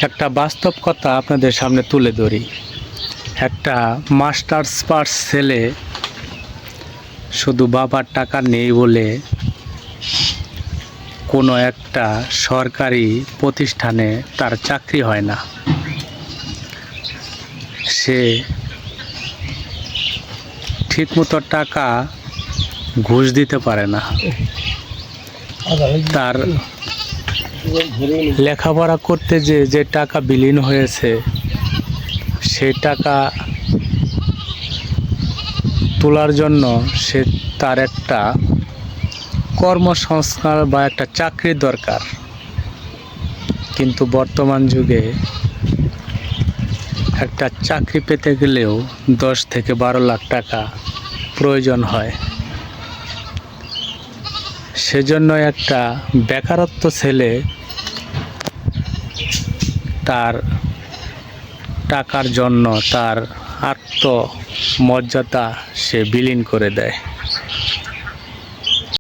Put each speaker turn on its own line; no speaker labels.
একটা বাস্তব কথা আপনাদের সামনে তুলে ধরি। একটা মাস্টার্স পাস ছেলে শুধু বাবার টাকা নেই বলে কোনো একটা সরকারি প্রতিষ্ঠানে তার চাকরি হয় না। সে ঠিকমতো টাকা ঘুষ দিতে পারে না। তার লেখাপড়া করতে যে টাকা বিলীন হয়েছে সেই টাকা তোলার জন্য সে তার একটা কর্মসংস্থান বা একটা চাকরির দরকার। কিন্তু বর্তমান যুগে একটা চাকরি পেতে গেলেও 10 থেকে 12 লাখ টাকা প্রয়োজন হয়। সেজন্য একটা বেকারত্ব ছেলে তার টাকার জন্য তার আত্মমর্যাদা সে বিলীন করে দেয়।